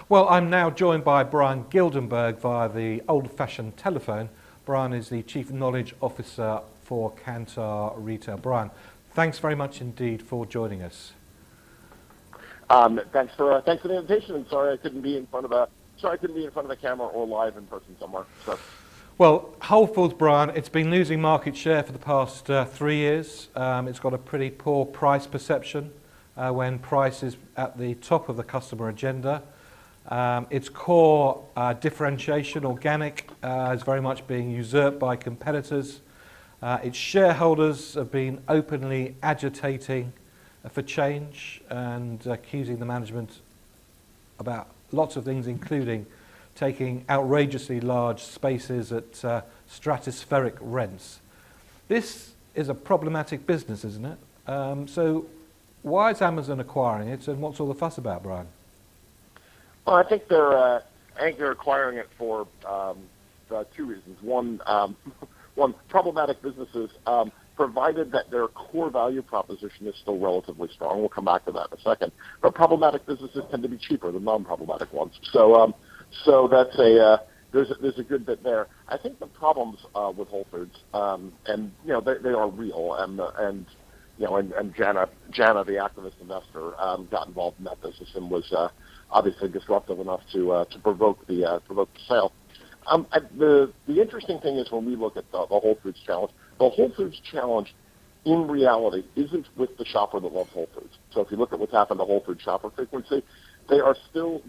Well, I'm now joined by Bryan Gildenberg via the old-fashioned telephone. Bryan is the Chief Knowledge Officer for Kantar Retail. Bryan, thanks very much indeed for joining us. Thanks for the invitation, and sorry I couldn't be in front of the camera or live in person somewhere. So. Well, Whole Foods, Bryan, it's been losing market share for the past 3 years. It's got a pretty poor price perception when price is at the top of the customer agenda. Its core differentiation, organic, is very much being usurped by competitors. Its shareholders have been openly agitating for change and accusing the management about lots of things, including taking outrageously large spaces at stratospheric rents. This is a problematic business, isn't it? So why is Amazon acquiring it, and what's all the fuss about, Bryan? Well, I think they're acquiring it for two reasons. One, problematic businesses, provided that their core value proposition is still relatively strong. We'll come back to that in a second. But problematic businesses tend to be cheaper than non-problematic ones. So that's there's a good bit there. I think the problems with Whole Foods, and they are real, and Jana, the activist investor, got involved in that business and was obviously disruptive enough to provoke the sale. The interesting thing is when we look at the Whole Foods challenge, the Whole Foods challenge in reality isn't with the shopper that loves Whole Foods. So if you look at what's happened to Whole Foods shopper frequency, they are still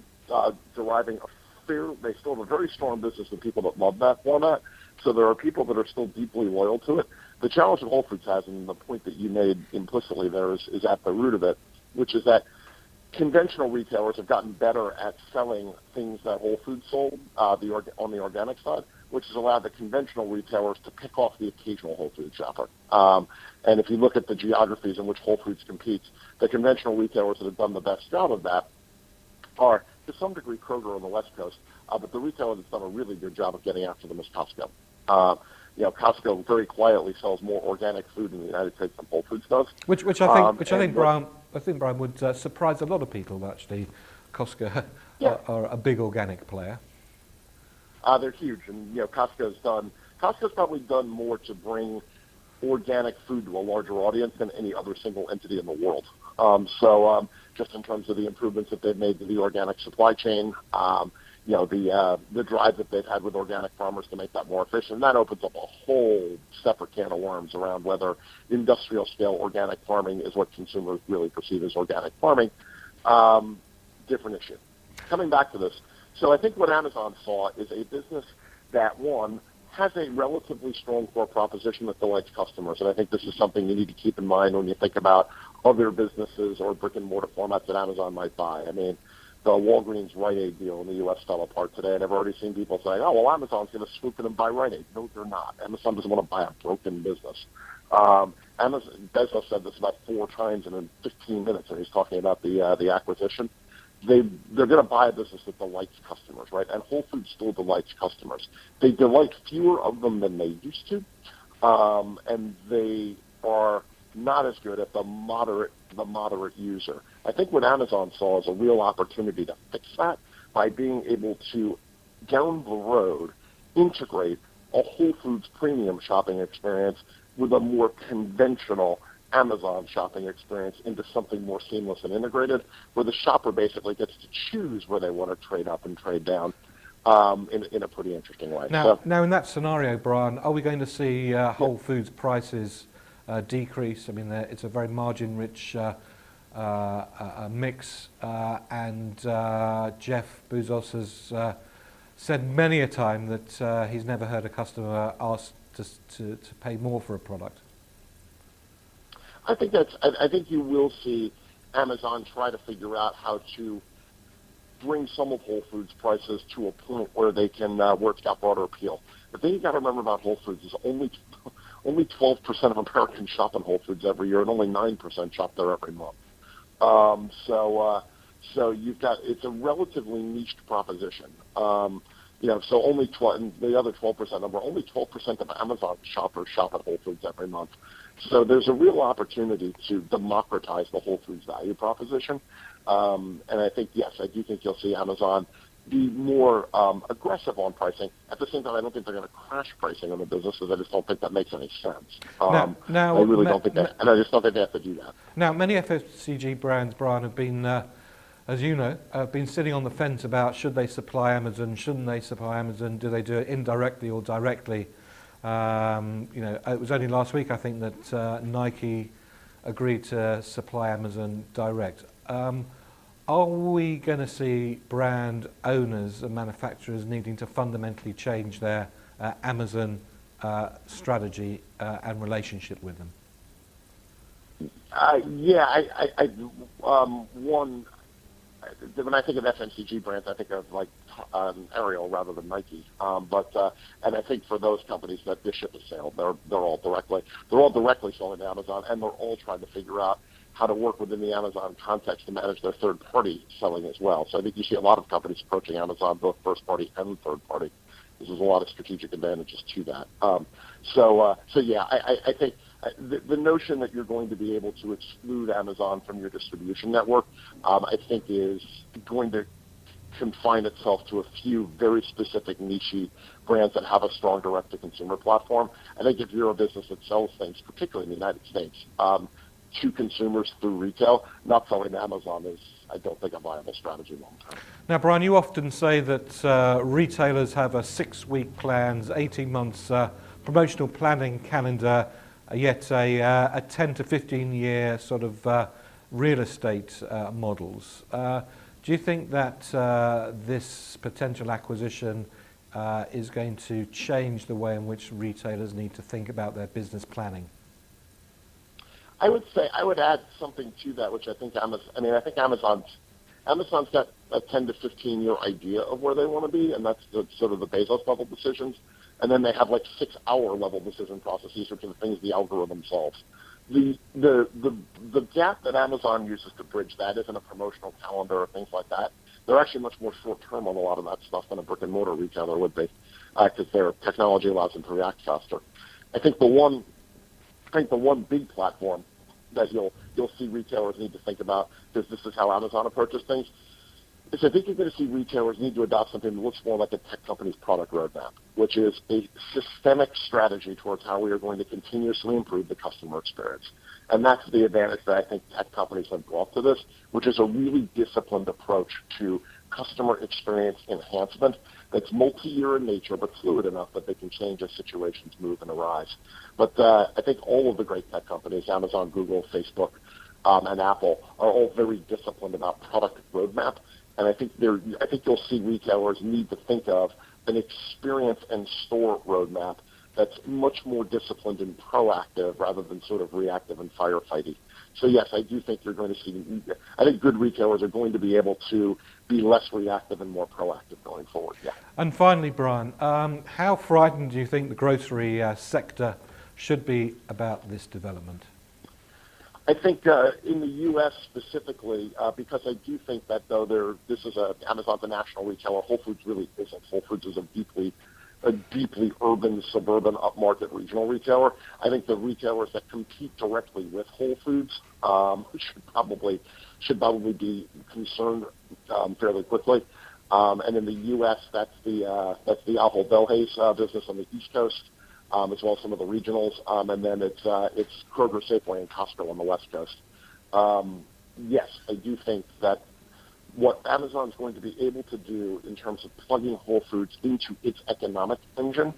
deriving they still have a very strong business with people that love that format. So there are people that are still deeply loyal to it. The challenge that Whole Foods has, and the point that you made implicitly there is at the root of it, which is that conventional retailers have gotten better at selling things that Whole Foods sold on the organic side, which has allowed the conventional retailers to pick off the occasional Whole Foods shopper. And if you look at the geographies in which Whole Foods competes, the conventional retailers that have done the best job of that are, to some degree, Kroger on the West Coast, but the retailer that's done a really good job of getting after them is Costco. Costco very quietly sells more organic food in the United States than Whole Foods does. Which I think Bryan would surprise a lot of people. Actually, Costco are a big organic player. They're huge, and Costco's probably done more to bring organic food to a larger audience than any other single entity in the world. Just in terms of the improvements that they've made to the organic supply chain, the drive that they've had with organic farmers to make that more efficient, and that opens up a whole separate can of worms around whether industrial scale organic farming is what consumers really perceive as organic farming. Different issue. Coming back to this, so I think what Amazon saw is a business that, one, has a relatively strong core proposition that delights customers, and I think this is something you need to keep in mind when you think about other businesses or brick-and-mortar formats that Amazon might buy. I mean, the Walgreens Rite Aid deal in the U.S. fell apart today, and I've already seen people saying, oh, well, Amazon's going to swoop in and buy Rite Aid. No, they're not. Amazon doesn't want to buy a broken business. Bezos said this about 4 times in 15 minutes, and he's talking about the acquisition. They're going to buy a business that delights customers, right? And Whole Foods still delights customers. They delight fewer of them than they used to, and they are not as good at the moderate user. I think what Amazon saw is a real opportunity to fix that by being able to, down the road, integrate a Whole Foods premium shopping experience with a more conventional Amazon shopping experience into something more seamless and integrated, where the shopper basically gets to choose where they want to trade up and trade down in a pretty interesting way. Now, in that scenario, Bryan, are we going to see Whole Foods prices decrease? I mean, it's a very margin-rich mix, and Jeff Bezos has said many a time that he's never heard a customer ask to pay more for a product. I think you will see Amazon try to figure out how to bring some of Whole Foods prices to a point where they can where it's got broader appeal. The thing you got to remember about Whole Foods is only 12% of Americans shop in Whole Foods every year, and only 9% shop there every month. So you've got, it's a relatively niched proposition. So only 12, the other 12% number, only 12% of Amazon shoppers shop at Whole Foods every month. So there's a real opportunity to democratize the Whole Foods value proposition. And I think, yes, I do think you'll see Amazon be more aggressive on pricing. At the same time, I don't think they're going to crash pricing on the business because I just don't think that makes any sense. I really don't think that, and I just don't think they have to do that. Now, many FMCG brands, Bryan, have been, as you know, have been sitting on the fence about should they supply Amazon, shouldn't they supply Amazon, do they do it indirectly or directly? It was only last week, I think, that Nike agreed to supply Amazon direct. Are we going to see brand owners and manufacturers needing to fundamentally change their Amazon strategy and relationship with them? When I think of FMCG brands, I think of like Ariel rather than Nike. And I think for those companies that this ship has sailed, they're all directly selling to Amazon, and they're all trying to figure out how to work within the Amazon context to manage their third-party selling as well. So I think you see a lot of companies approaching Amazon, both first-party and third-party. There's a lot of strategic advantages to that. I think the notion that you're going to be able to exclude Amazon from your distribution network, I think is going to confine itself to a few very specific niche brands that have a strong direct-to-consumer platform. I think if you're a business that sells things, particularly in the United States, to consumers through retail, not selling to Amazon is, I don't think, a viable strategy long term. Now, Bryan, you often say that retailers have a 6-week plans, 18 months promotional planning calendar, yet a 10 to 15 year sort of real estate models. Do you think that this potential acquisition is going to change the way in which retailers need to think about their business planning? I would add something to that, which I think Amazon's got a 10 to 15 year idea of where they want to be, and that's sort of the Bezos level decisions. And then they have like 6-hour level decision processes, which are the things the algorithm solves. The gap that Amazon uses to bridge that isn't a promotional calendar or things like that. They're actually much more short term on a lot of that stuff than a brick and mortar retailer would be, because their technology allows them to react faster. I think the one big platform that you'll see retailers need to think about, because this is how Amazon approaches things, is I think you're going to see retailers need to adopt something that looks more like a tech company's product roadmap, which is a systemic strategy towards how we are going to continuously improve the customer experience. And that's the advantage that I think tech companies have brought to this, which is a really disciplined approach to customer experience enhancement that's multi-year in nature, but fluid enough that they can change as situations move and arise. But I think all of the great tech companies, Amazon, Google, Facebook, and Apple, are all very disciplined about product roadmap. And I think you'll see retailers need to think of an experience and store roadmap that's much more disciplined and proactive rather than sort of reactive and firefighty. So yes, I do think you're going to see, I think good retailers are going to be able to be less reactive and more proactive going forward. Yeah. And finally, Bryan, how frightened do you think the grocery sector should be about this development? I think in the U.S. specifically, because I do think that though Amazon's a national retailer, Whole Foods really isn't. Whole Foods is a deeply urban, suburban, upmarket regional retailer. I think the retailers that compete directly with Whole Foods should probably be concerned fairly quickly. And in the U.S., that's the Ahold Delhaize business on the East Coast, as well as some of the regionals, and then it's Kroger, Safeway, and Costco on the West Coast. Yes, I do think that what Amazon's going to be able to do in terms of plugging Whole Foods into its economic engine,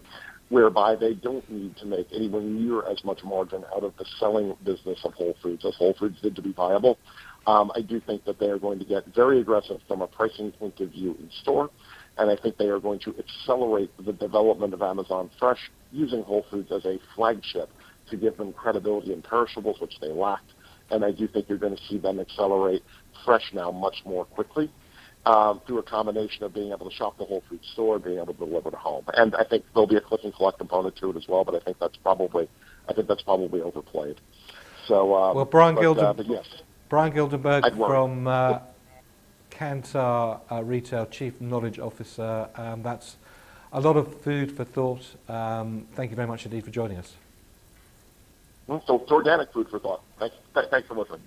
whereby they don't need to make anywhere near as much margin out of the selling business of Whole Foods as Whole Foods did to be viable. I do think that they are going to get very aggressive from a pricing point of view in store, and I think they are going to accelerate the development of Amazon Fresh using Whole Foods as a flagship to give them credibility in perishables, which they lacked. And I do think you're going to see them accelerate Fresh now much more quickly through a combination of being able to shop the Whole Foods store and being able to deliver to home. And I think there'll be a click and collect component to it as well, but I think that's probably overplayed. So well, Bryan yes. Bryan Gildenberg from Kantar Retail Chief Knowledge Officer. That's a lot of food for thought. Thank you very much indeed for joining us. So it's organic food for thought. Thanks for listening.